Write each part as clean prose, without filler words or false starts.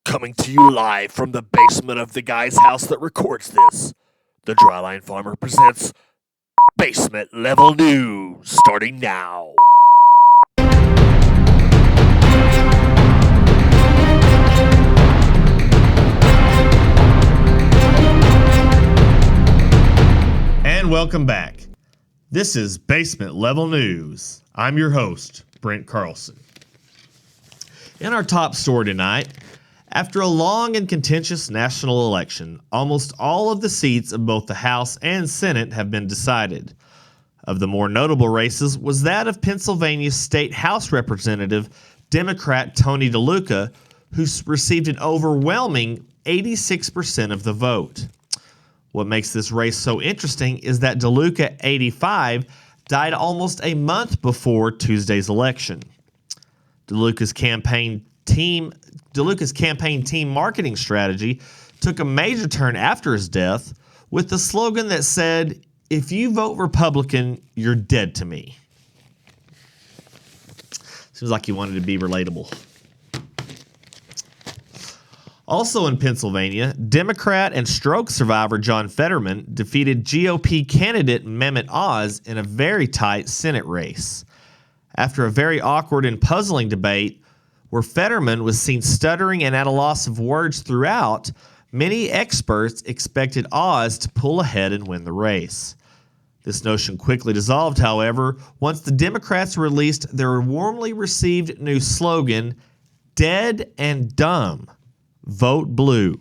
Coming to you live from the basement of the guy's house that records this, the Dryline Farmer presents Basement Level News, starting now. And welcome back. This is Basement Level News. I'm your host, Brent Carlson. In our top story tonight, after a long and contentious national election, almost all of the seats of both the House and Senate have been decided. Of the more notable races was that of Pennsylvania's State House Representative, Democrat Tony DeLuca, who received an overwhelming 86% of the vote. What makes this race so interesting is that DeLuca, 85, died almost a month before Tuesday's election. DeLuca's campaign team marketing strategy took a major turn after his death with the slogan that said, "If you vote Republican, you're dead to me." Seems like he wanted to be relatable. Also in Pennsylvania, Democrat and stroke survivor John Fetterman defeated GOP candidate Mehmet Oz in a very tight Senate race. After a very awkward and puzzling debate where Fetterman was seen stuttering and at a loss of words throughout, many experts expected Oz to pull ahead and win the race. This notion quickly dissolved, however, once the Democrats released their warmly received new slogan, "Dead and Dumb. Vote Blue."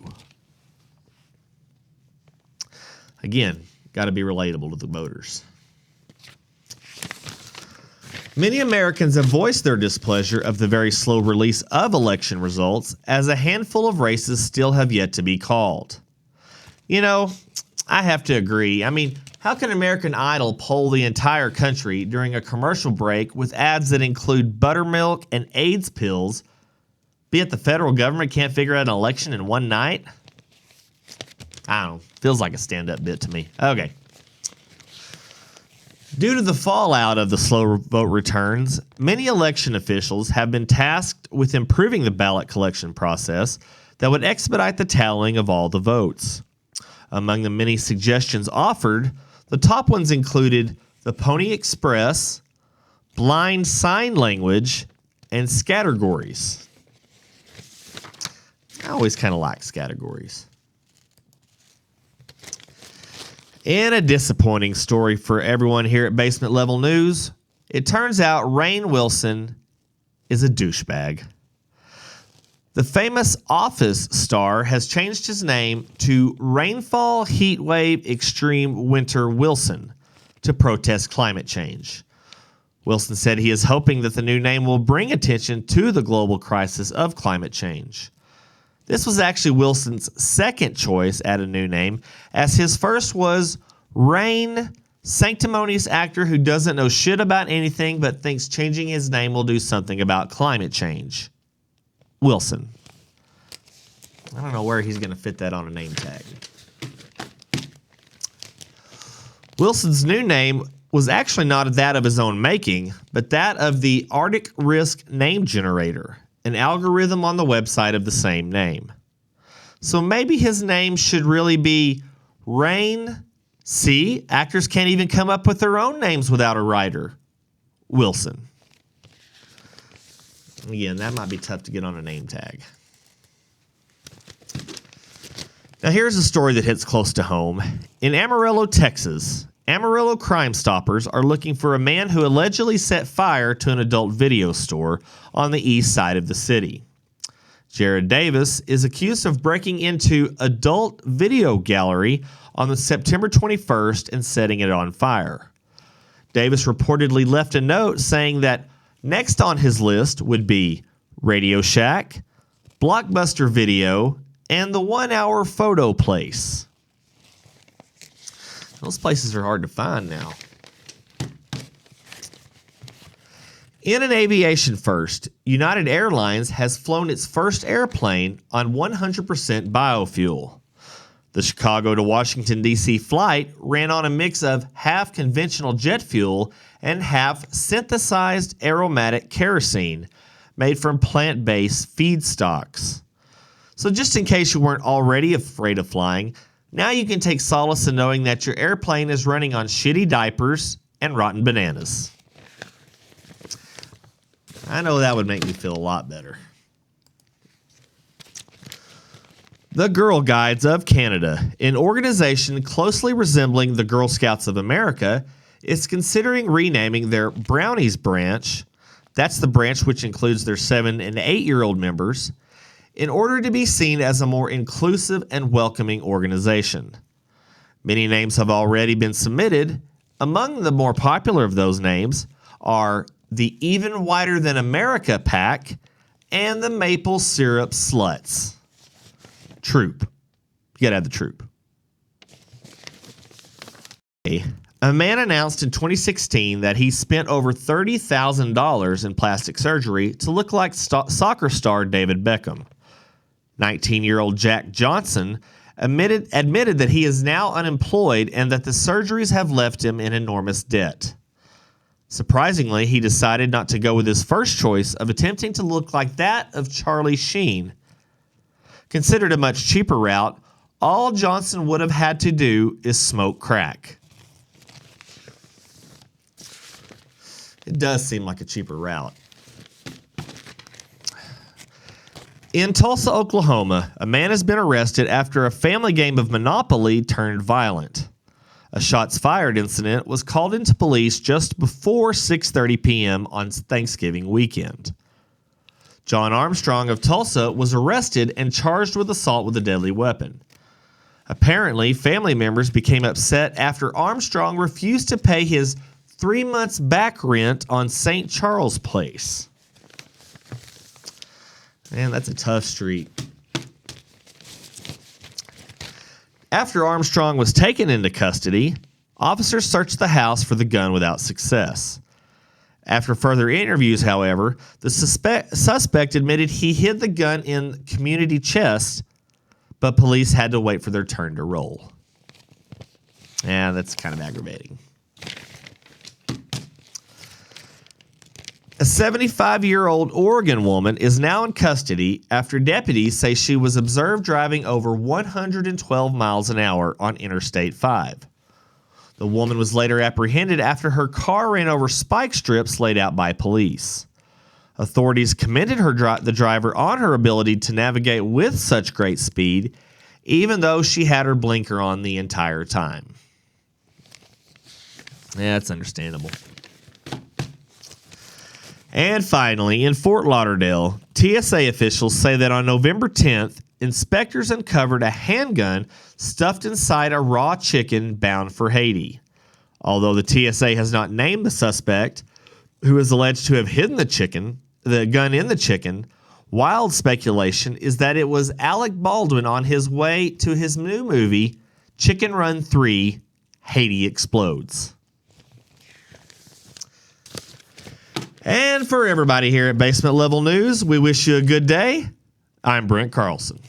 Again, got to be relatable to the voters. Many Americans have voiced their displeasure of the very slow release of election results, as a handful of races still have yet to be called. You know, I have to agree. I mean, how can American Idol poll the entire country during a commercial break with ads that include buttermilk and AIDS pills, be it the federal government can't figure out an election in one night? I don't know. Feels like a stand-up bit to me. Okay. Due to the fallout of the slow vote returns, many election officials have been tasked with improving the ballot collection process that would expedite the tallying of all the votes. Among the many suggestions offered, the top ones included the Pony Express, blind sign language, and scattergories. I always kind of like scattergories. In a disappointing story for everyone here at Basement Level News, it turns out Rainn Wilson is a douchebag. The famous Office star has changed his name to Rainfall Heatwave Extreme Winter Wilson to protest climate change. Wilson said he is hoping that the new name will bring attention to the global crisis of climate change. This was actually Wilson's second choice at a new name, as his first was Rainn, sanctimonious actor who doesn't know shit about anything but thinks changing his name will do something about climate change. Wilson. I don't know where he's going to fit that on a name tag. Wilson's new name was actually not that of his own making, but that of the Arctic Risk Name Generator, an algorithm on the website of the same name. So maybe his name should really be Rainn. See, actors can't even come up with their own names without a writer. Wilson. Again, that might be tough to get on a name tag. Now here's a story that hits close to home. In Amarillo, Texas, Amarillo Crime Stoppers are looking for a man who allegedly set fire to an adult video store on the east side of the city. Jared Davis is accused of breaking into adult video gallery on the September 21st and setting it on fire. Davis reportedly left a note saying that next on his list would be Radio Shack, Blockbuster Video, and the 1 Hour Photo Place. Those places are hard to find now. In an aviation first, United Airlines has flown its first airplane on 100% biofuel. The Chicago to Washington, D.C. flight ran on a mix of half conventional jet fuel and half synthesized aromatic kerosene made from plant-based feedstocks. So just in case you weren't already afraid of flying, now you can take solace in knowing that your airplane is running on shitty diapers and rotten bananas. I know that would make me feel a lot better. The Girl Guides of Canada, an organization closely resembling the Girl Scouts of America, is considering renaming their Brownies branch, that's the branch which includes their 7 and 8-year-old members, in order to be seen as a more inclusive and welcoming organization. Many names have already been submitted. Among the more popular of those names are the Even Whiter Than America Pack and the Maple Syrup Sluts. Troop. You gotta have the troop. A man announced in 2016 that he spent over $30,000 in plastic surgery to look like soccer star David Beckham. 19-year-old Jack Johnson admitted that he is now unemployed and that the surgeries have left him in enormous debt. Surprisingly, he decided not to go with his first choice of attempting to look like that of Charlie Sheen. Considered a much cheaper route, all Johnson would have had to do is smoke crack. It does seem like a cheaper route. In Tulsa, Oklahoma, a man has been arrested after a family game of Monopoly turned violent. A shots fired incident was called into police just before 6:30 p.m. on Thanksgiving weekend. John Armstrong of Tulsa was arrested and charged with assault with a deadly weapon. Apparently, family members became upset after Armstrong refused to pay his 3 months back rent on St. Charles Place. Man, that's a tough street. After Armstrong was taken into custody, officers searched the house for the gun without success. After further interviews, however, the suspect admitted he hid the gun in community chest, but police had to wait for their turn to roll. Yeah, that's kind of aggravating. A 75-year-old Oregon woman is now in custody after deputies say she was observed driving over 112 miles an hour on Interstate 5. The woman was later apprehended after her car ran over spike strips laid out by police. Authorities commended the driver on her ability to navigate with such great speed, even though she had her blinker on the entire time. Yeah, that's understandable. And finally, in Fort Lauderdale, TSA officials say that on November 10th, inspectors uncovered a handgun stuffed inside a raw chicken bound for Haiti. Although the TSA has not named the suspect, who is alleged to have hidden the gun in the chicken, wild speculation is that it was Alec Baldwin on his way to his new movie, Chicken Run 3, Haiti Explodes. And for everybody here at Basement Level News, we wish you a good day. I'm Brent Carlson.